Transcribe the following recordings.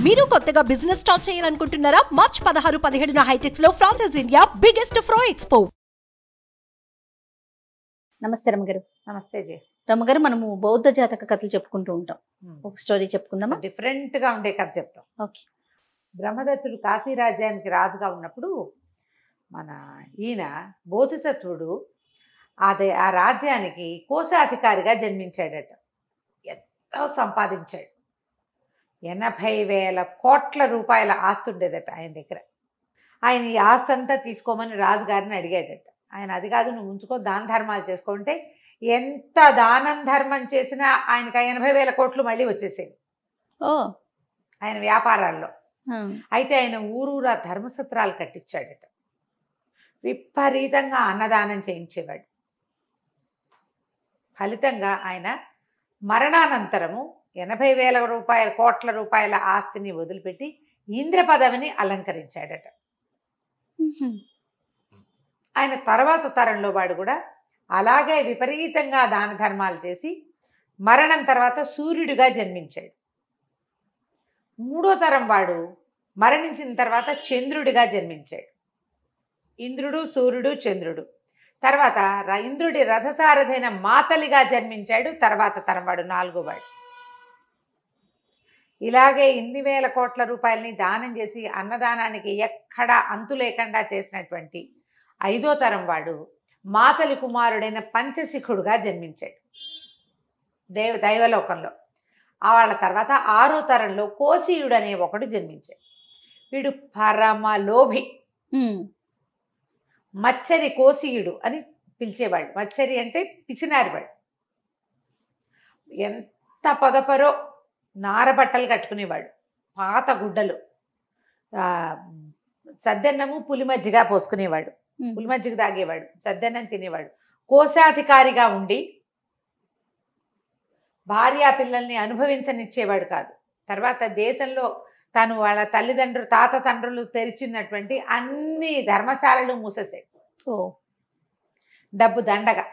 మీరు కొత్తగా business start చేయాలనుకుంటున్నారా? మార్చ్ 16-17 హైటెక్స్ లో ఫ్రాన్సెస్ ఇండియా బిగ్గెస్ట్ ఫ్రో ఎక్స్పో. నమస్తే రమ్మగారు. నమస్తే జీ. రమ్మగారు, మనము బౌద్ధ జాతక కథలు చెప్పుకుంటూ ఉంటాం. ఒక స్టోరీ చెప్పుకుందామా? డిఫరెంట్ గా ఉండే కథ చెప్తాం. ఓకే. బ్రహ్మదత్తుడు కాశీ రాజ్యానికి రాజుగా ఉన్నప్పుడు మన ఈయన బోధిసత్వుడు ఆ రాజ్యానికి కోశాధికారిగా జన్మించాడట. ఎంతో సంపాదించాడు. 80,000 కోట్ల రూపాయల ఆస్తి ఉండేదట ఆయన దగ్గర. ఆయన ఈ ఆస్తి అంతా తీసుకోమని రాజుగారిని అడిగాడట. ఆయన అది కాదు, నువ్వు ఉంచుకో, దాన ధర్మాలు చేసుకుంటే ఎంత దానం ధర్మం చేసినా ఆయనకు 80,000 కోట్లు మళ్ళీ వచ్చేసేవి ఆయన వ్యాపారాల్లో. అయితే ఆయన ఊరూరా ధర్మసత్రాలు కట్టించాడట. విపరీతంగా అన్నదానం చేయించేవాడు. ఫలితంగా ఆయన మరణానంతరము 80,000 కోట్ల రూపాయల ఆస్తిని వదిలిపెట్టి ఇంద్ర పదవిని అలంకరించాడట. ఆయన తర్వాత తరంలో వాడు కూడా అలాగే విపరీతంగా దాన ధర్మాలు చేసి మరణం తర్వాత సూర్యుడిగా జన్మించాడు. మూడో తరం వాడు మరణించిన తర్వాత చంద్రుడిగా జన్మించాడు. ఇంద్రుడు, సూర్యుడు, చంద్రుడు. తర్వాత ఇంద్రుడి రథసారథైన మాతలిగా జన్మించాడు. తర్వాత తరం వాడు నాలుగో వాడు. ఇలాగే ఇన్ని వేల కోట్ల రూపాయలని దానం చేసి అన్నదానానికి ఎక్కడా అంతు లేకుండా చేసినటువంటి ఐదో తరం వాడు మాతలి కుమారుడైన పంచశిఖుడుగా జన్మించాడు దైవలోకంలో. వాళ్ళ తర్వాత ఆరో తరంలో కోశీయుడు అనే ఒకడు జన్మించాడు. వీడు పరమలోభి. మచ్చరి కోశీయుడు అని పిలిచేవాడు. మచ్చరి అంటే పిసినారివాడు. ఎంత పొదపరో నారబట్టలు కట్టుకునేవాడు, పాత గుడ్డలు, సద్దన్నము పులి మజ్జిగ పోసుకునేవాడు, పులి మజ్జిగ తాగేవాడు, సద్దన్నం తినేవాడు. కోశాధికారిగా ఉండి భార్యా పిల్లల్ని అనుభవించనిచ్చేవాడు కాదు. తర్వాత దేశంలో తను వాళ్ళ తల్లిదండ్రులు తాత తండ్రులు తెరిచినటువంటి అన్ని ధర్మశాలలు మూసేసాడు. డబ్బు దండగా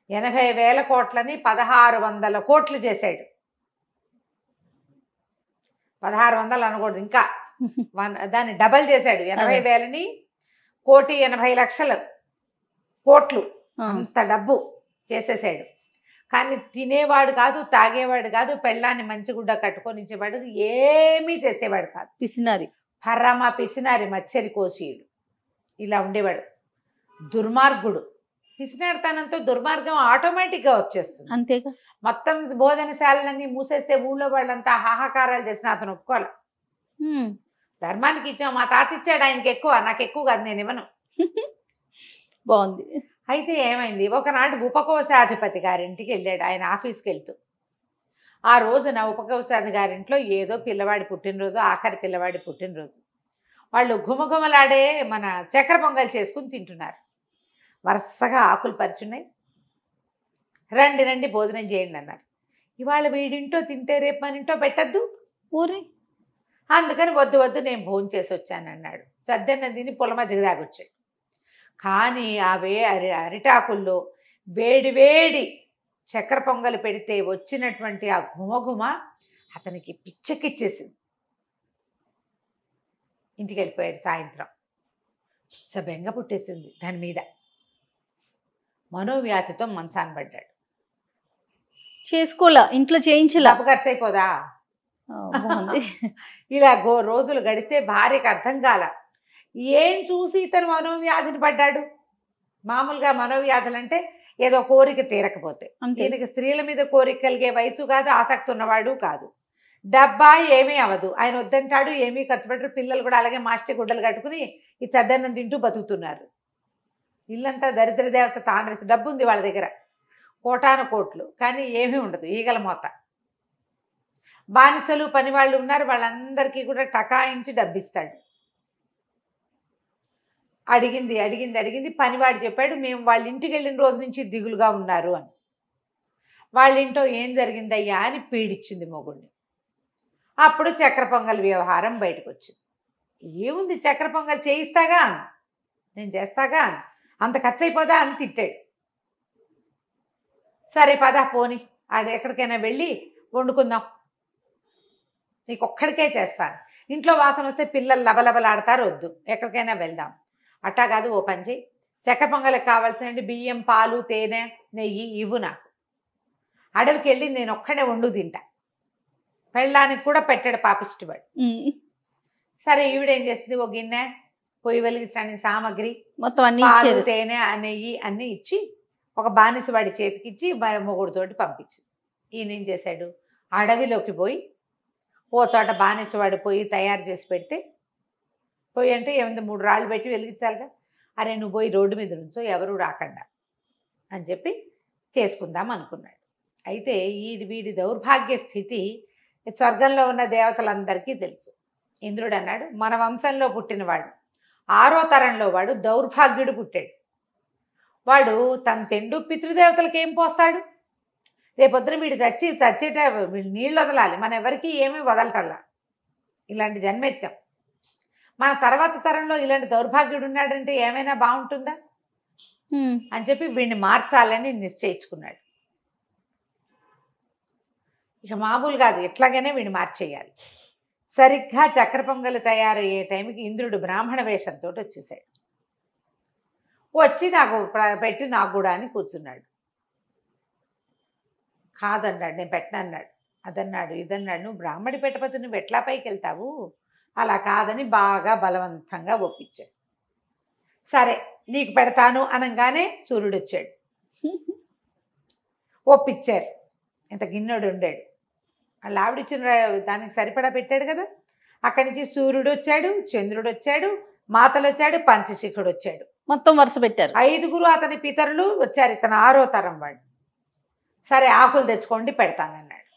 80,000 కోట్లని 1,600 కోట్లు చేశాడు. 1,600 అనకూడదు, ఇంకా దాన్ని డబల్ చేశాడు. 80,000ని 1,80,00,000 కోట్లు, అంత డబ్బు చేసేసాడు. కానీ తినేవాడు కాదు, తాగేవాడు కాదు, పెళ్ళాన్ని మంచిగుడ్డ కట్టుకొని ఇచ్చేవాడు, ఏమీ చేసేవాడు కాదు. పిసినారి, పరమ పిసినారి మచ్చరి కోశీయుడు. ఇలా ఉండేవాడు. దుర్మార్గుడు. పిసినారితనంతో దుర్మార్గం ఆటోమేటిక్గా వచ్చేస్తుంది. అంతేగా. మొత్తం బోధనశాలలన్నీ మూసేస్తే ఊళ్ళో వాళ్ళంతా హాహాకారాలు చేసిన అతను ఒప్పుకోవాలి. ధర్మానికి ఇచ్చాం, మా తాత ఇచ్చాడు, ఆయనకి ఎక్కువ, నాకు ఎక్కువ కాదు, నేను ఇవ్వను. బాగుంది. అయితే ఏమైంది, ఒకనాడు ఉపకోశాధిపతి గారింటికి వెళ్ళాడు ఆయన ఆఫీస్కి వెళ్తూ. ఆ రోజున ఉపకోశాధి గారింట్లో ఏదో పిల్లవాడి పుట్టినరోజు, ఆఖరి పిల్లవాడి పుట్టినరోజు. వాళ్ళు ఘుమఘుమలాడే మన చక్కెర పొంగల్ చేసుకుని తింటున్నారు. వరుసగా ఆకులు పరిచున్నాయి. రండి రండి భోజనం చేయండి అన్నారు. ఇవాళ వీడింటో తింటే రేపు మన ఇంటో పెట్టద్దు ఊరి, అందుకని వద్దు వద్దు నేను భోజనం చేసి వచ్చాను అన్నాడు. సద్దన్న తిని పుల్ల మజ్జిగ తాగొచ్చాడు. కానీ అరిటాకుల్లో వేడి వేడి చక్కెర పొంగలు పెడితే వచ్చినటువంటి ఆ ఘుమఘుమ అతనికి పిచ్చెక్కిచ్చేసింది. ఇంటికి వెళ్ళిపోయాడు. సాయంత్రం బెంగ పుట్టేసింది దాని మీద. మనోవ్యాధితో మంచాన పడ్డాడు. చేసుకోలే, ఇంట్లో చేయించలా, డబ్బు ఖర్చు అయిపోదా. ఇలా రోజులు గడిస్తే భార్యకు అర్థం కాల, ఏం చూసి ఇతను మనోవ్యాధిని పడ్డాడు. మామూలుగా మనోవ్యాధులు అంటే ఏదో కోరిక తీరకపోతే, దీనికి స్త్రీల మీద కోరిక కలిగే వయసు కాదు, ఆసక్తి ఉన్నవాడు కాదు. డబ్బా ఏమీ అవ్వదు, ఆయన వద్దంటాడు, ఏమీ ఖర్చు పెట్టరు. పిల్లలు కూడా అలాగే మాస్టర్ గుడ్డలు కట్టుకుని ఈ చద్దన్నం తింటూ బతుకుతున్నారు. ఇల్లంతా దరిద్ర దేవత తాండ్రసి. డబ్బు ఉంది వాళ్ళ దగ్గర, కోటాను కోట్లు, కానీ ఏమీ ఉండదు, ఈగల మోత. బానిసలు పనివాళ్ళు ఉన్నారు, వాళ్ళందరికీ కూడా టకాయించి డబ్బిస్తాడు. అడిగింది అడిగింది అడిగింది. పనివాడు చెప్పాడు, మేము వాళ్ళ ఇంటికి వెళ్ళిన రోజు నుంచి దిగులుగా ఉన్నారు అని. వాళ్ళ ఇంట్లో ఏం జరిగిందయ్యా అని పీడిచ్చింది మొగుడిని. అప్పుడు చక్కెర పొంగల్ వ్యవహారం బయటకు వచ్చింది. ఏముంది, చక్కెర పొంగల్ చేయిస్తాగా, నేను చేస్తాగా, అంత ఖర్చు అయిపోదా అని తిట్టాడు. సరే పద పోని, ఆడ ఎక్కడికైనా వెళ్ళి వండుకుందాం నీకు ఒక్కడికే చేస్తాను. ఇంట్లో వాసన వస్తే పిల్లలు లబలబలాడతారు, వద్దు, ఎక్కడికైనా వెళ్దాం. అట్టా కాదు, ఓ పని చేయి, చక్కెర పొంగలికి కావాల్సిన బియ్యం, పాలు, తేనె, నెయ్యి ఇవ్వు నాకు. అడవికి వెళ్ళి నేను ఒక్కడే వండు తింటా. పెళ్ళానికి కూడా పెట్టాడు పాపిష్టివాడు. సరే ఈవిడేం చేస్తుంది, ఓ గిన్నె, పొయ్యి వెలిగించడానికి సామాగ్రి, మొత్తం అన్ని పాలు, ఇచ్చారు. తేనె, నెయ్యి అన్నీ ఇచ్చి ఒక బానిస వాడి చేతికి ఇచ్చి మొగుడుతోటి పంపించింది. ఈయన ఏం చేశాడు, అడవిలోకి పోయి ఓ చోట బానిసవాడు పొయ్యి తయారు చేసి పెడితే, పొయ్యి అంటే ఏముంది, 3 రాళ్ళు పెట్టి వెలిగించాలిగా. అరే నువ్వు పోయి రోడ్డు మీద నుంచో, ఎవరు రాకుండా అని చెప్పి చేసుకుందాం అనుకున్నాడు. అయితే వీడి దౌర్భాగ్య స్థితి స్వర్గంలో ఉన్న దేవతలందరికీ తెలుసు. ఇంద్రుడు అన్నాడు, మన వంశంలో పుట్టినవాడు 6వ తరంలో వాడు దౌర్భాగ్యుడు పుట్టాడు. వాడు తన తెండు పితృదేవతలకు ఏం పోస్తాడు? రేపొద్దున వీడు చచ్చేట వీడు నీళ్ళు వదలాలి, మన ఎవరికి ఏమీ వదలటల్లా. ఇలాంటి జన్మెత్తాం. మన తర్వాత తరంలో ఇలాంటి దౌర్భాగ్యుడు ఉన్నాడంటే ఏమైనా బాగుంటుందా అని చెప్పి వీడిని మార్చాలని నిశ్చయించుకున్నాడు. ఇక మామూలు కాదు, ఎట్లాగైనా వీడిని మార్చేయాలి. సరిగ్గా చక్కెర పొంగలి తయారయ్యే టైంకి ఇంద్రుడు బ్రాహ్మణ వేషంతో వచ్చేసాడు. వచ్చి నాకు పెట్టి నాకు కూడా అని కూర్చున్నాడు. కాదన్నాడు, నేను పెట్టనన్నాడు. అదన్నాడు, ఇదన్నాడు. నువ్వు బ్రాహ్మడి పెట్టకపోతే నువ్వు ఎట్లా పైకి వెళ్తావు? అలా కాదని బాగా బలవంతంగా ఒప్పించాడు. సరే నీకు పెడతాను అనగానే సూర్యుడు వచ్చాడు. ఒప్పించారు. ఇంత గిన్నెడు ఉండాడు. వాళ్ళ ఆవిడిచ్చిన దానికి సరిపడా పెట్టాడు కదా. అక్కడి నుంచి సూర్యుడు వచ్చాడు, చంద్రుడు వచ్చాడు, మాతలు వచ్చాడు, పంచశిఖుడు వచ్చాడు. మొత్తం వరుస పెట్టారు. 5గురు అతని పితరులు వచ్చారు. ఇతను 6వ తరం వాడు. సరే ఆకులు తెచ్చుకోండి పెడతానన్నాడు.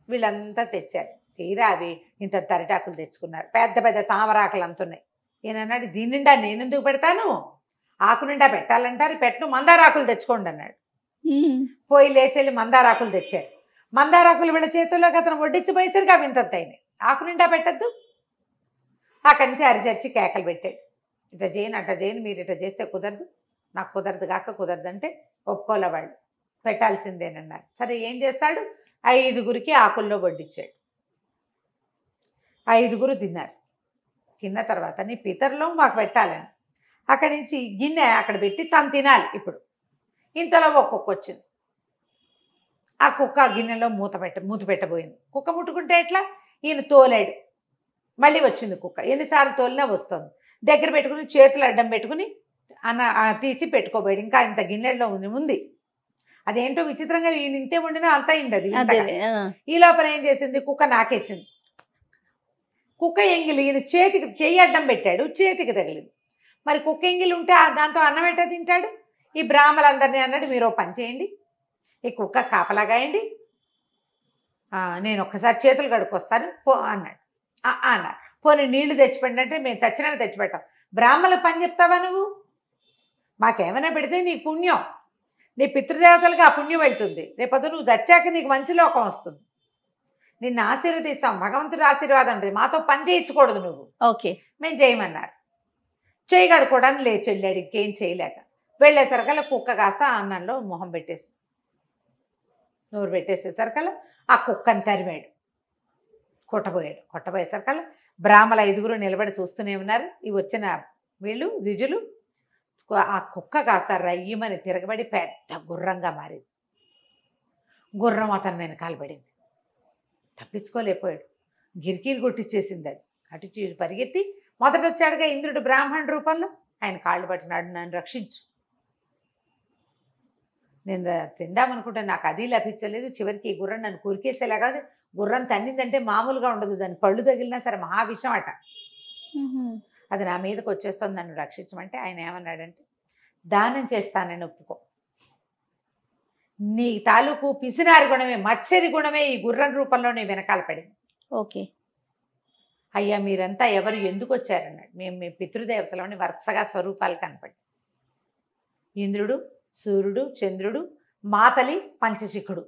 వీళ్ళంతా తెచ్చారు. తీరా అవి ఇంత తరిటాకులు తెచ్చుకున్నారు. పెద్ద పెద్ద తామరాకులు అంతున్నాయి. ఈయనన్నాడు, దీని నిండా నేనెందుకు పెడతాను, ఆకు నిండా పెట్టాలంటారు, పెట్టు, మందారాకులు తెచ్చుకోండి అన్నాడు. పోయి లేచెళ్ళి మందారాకులు తెచ్చారు. మందారాకులు వీళ్ళ చేతుల్లోకి అతను వడ్డించిపోయేసరికి అవి ఇంత అయినాయి. ఆకు నిండా పెట్టద్దు. అక్కడి నుంచి అరిచర్చి కేకలు పెట్టాడు. ఇట్లా చేయను, అట్లా చేయను, మీరు ఇట్లా చేస్తే కుదరదు, నాకు కుదరదు కాక కుదరదు అంటే ఒప్పుకోలే వాళ్ళు, పెట్టాల్సిందేనన్నారు. సరే ఏం చేస్తాడు, 5గురికి ఆకుల్లో వడ్డించాడు. 5గురు తిన్నారు. తిన్న తర్వాత నీ పితరులో మాకు పెట్టాలని అక్కడి నుంచి గిన్నె అక్కడ పెట్టి తను తినాలి. ఇప్పుడు ఇంతలో ఒక్కొక్క వచ్చింది. ఆ కుక్క గిన్నెలో మూత పెట్టబోయింది. కుక్క ముట్టుకుంటే ఎట్లా, ఈయన తోలాడు. మళ్ళీ వచ్చింది కుక్క. ఎన్నిసార్లు తోలినా వస్తుంది. దగ్గర పెట్టుకుని చేతులు అడ్డం పెట్టుకుని తీసి పెట్టుకోబోయాడు. ఇంకా ఇంత గిన్నెలో ఉంది. అదేంటో విచిత్రంగా ఈయన ఇంటే వండినా అంత అయింది అది. ఈ లోపల ఏం చేసింది, కుక్క నాకేసింది. కుక్క ఎంగిలి ఈయన చేతికి చెయ్యి అడ్డం పెట్టాడు, చేతికి తగిలింది. మరి కుక్క ఎంగిలి ఉంటే దాంతో అన్నం ఎట్టా తింటాడు? ఈ బ్రాహ్మలందరినీ అన్నాడు, మీరు పని చేయండి, ఈ కుక్క కాపలాగాయండి, నేను ఒక్కసారి చేతులు కడుక్కొస్తాను పో అన్నాడు. అన్నాడు. పోనీ నీళ్లు తెచ్చిపెట్టండి అంటే మేము చచ్చినా తెచ్చిపెట్టాం. బ్రాహ్మణులకు పని చెప్తావా నువ్వు? మాకేమైనా పెడితే నీకు పుణ్యం, నీ పితృదేవతలకు ఆ పుణ్యం వెళ్తుంది. రేపొద్దు నువ్వు చచ్చాక నీకు మంచి లోకం వస్తుంది, నిన్ను ఆశీర్వదిస్తాం, భగవంతుడి ఆశీర్వాదం ఉంటుంది, మాతో పని చేయించకూడదు నువ్వు. ఓకే, మేము చేయమన్నారు. చేయి కడుక్కోవడానికి లేచి వెళ్ళాడు. ఇంకేం చేయలేక వెళ్ళేసరికల్లా కుక్క కాస్త అన్నంలో మొహం పెట్టేసి నోరు పెట్టేసేసరికల్లా ఆ కుక్కని తరిమాడు, కొట్టబోయాడు. కొట్టబోయేసరికల్లా బ్రాహ్మణ 5గురు నిలబడి చూస్తూనే ఉన్నారు. ఇవి వచ్చిన వీళ్ళు ద్విజులు. ఆ కుక్క కాస్త రయ్యమని తిరగబడి పెద్ద గుర్రంగా మారింది. గుర్రం అతని వెనకాల పడింది. తప్పించుకోలేకపోయాడు. గిరికీలు కొట్టించేసింది అది. అటు పరిగెత్తి మొదట వచ్చాడుగా ఇంద్రుడు బ్రాహ్మణ రూపంలో, ఆయన కాళ్ళు పట్టినాడు, నన్ను రక్షించు, నేను తిందామనుకుంటే నాకు అది లభించలేదు, చివరికి ఈ గుర్రం నన్ను కురికేసేలాగా. గుర్రం తన్నిందంటే మామూలుగా ఉండదు, దాని పళ్ళు తగిలినా సరే మహావిషం అట. అది నా మీదకి వచ్చేస్తుంది, నన్ను రక్షించమంటే ఆయన ఏమన్నాడంటే, దానం చేస్తానని ఒప్పుకో, నీ తాలూకు పిసినారి గుణమే, మచ్చరి గుణమే ఈ గుర్రం రూపంలో నీ వెనకాల పడింది. ఓకే, అయ్యా మీరంతా ఎవరు ఎందుకు వచ్చారన్నాడు. మేము మీ పితృదేవతలోని వరుసగా స్వరూపాలు కనపడి, ఇంద్రుడు, సూర్యుడు, చంద్రుడు, మాతలి, పంచశిఖుడు.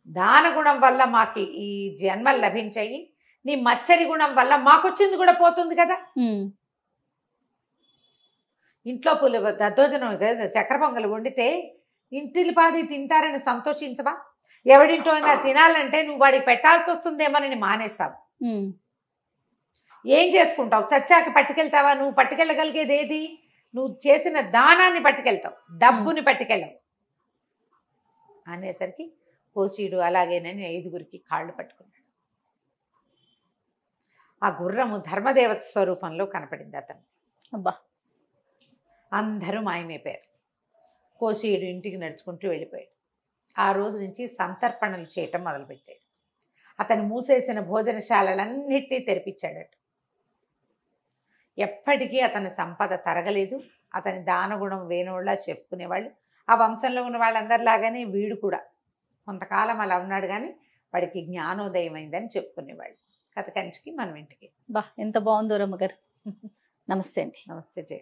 దాన గుణం వల్ల మాకు ఈ జన్మలు లభించాయి, నీ మచ్చరి గుణం వల్ల మాకొచ్చింది కూడా పోతుంది కదా. ఇంట్లో దద్దోజనం చక్కెర పొంగలు వండితే ఇంటిలి పాది తింటారని సంతోషించవా? ఎవడింటో అయినా తినాలంటే నువ్వు వాడికి పెట్టాల్సి వస్తుందేమోనని మానేస్తావు. ఏం చేసుకుంటావు? చచ్చాక పట్టుకెళ్తావా? నువ్వు పట్టుకెళ్ళగలిగేది ఏది? నువ్వు చేసిన దానాన్ని పట్టుకెళ్తావు, డబ్బుని పట్టుకెళ్ళవు అనేసరికి కోసీడు అలాగేనని 5గురికి కాళ్ళు పట్టుకున్నాడు. ఆ గుర్రము ధర్మదేవత స్వరూపంలో కనపడింది అతను. అబ్బా, అందరూ మాయమైపోయారు. కోసీయుడు ఇంటికి నడుచుకుంటూ వెళ్ళిపోయాడు. ఆ రోజు నుంచి సంతర్పణలు చేయటం మొదలుపెట్టాడు. అతను మూసేసిన భోజనశాలలన్నిటినీ తెరిపించాడట. ఎప్పటికీ అతని సంపద తరగలేదు. అతని దానగుణం వేణోళ్ళ చెప్పుకునేవాళ్ళు. ఆ వంశంలో ఉన్న వాళ్ళందరిలాగానే వీడు కూడా కొంతకాలం అలా ఉన్నాడు, కానీ వాడికి జ్ఞానోదయం అయిందని చెప్పుకునేవాళ్ళు. కథ కంచికి మనం ఇంటికి. బా, ఎంత బాగుందో రమ్మగారు. నమస్తే అండి. నమస్తే జయ.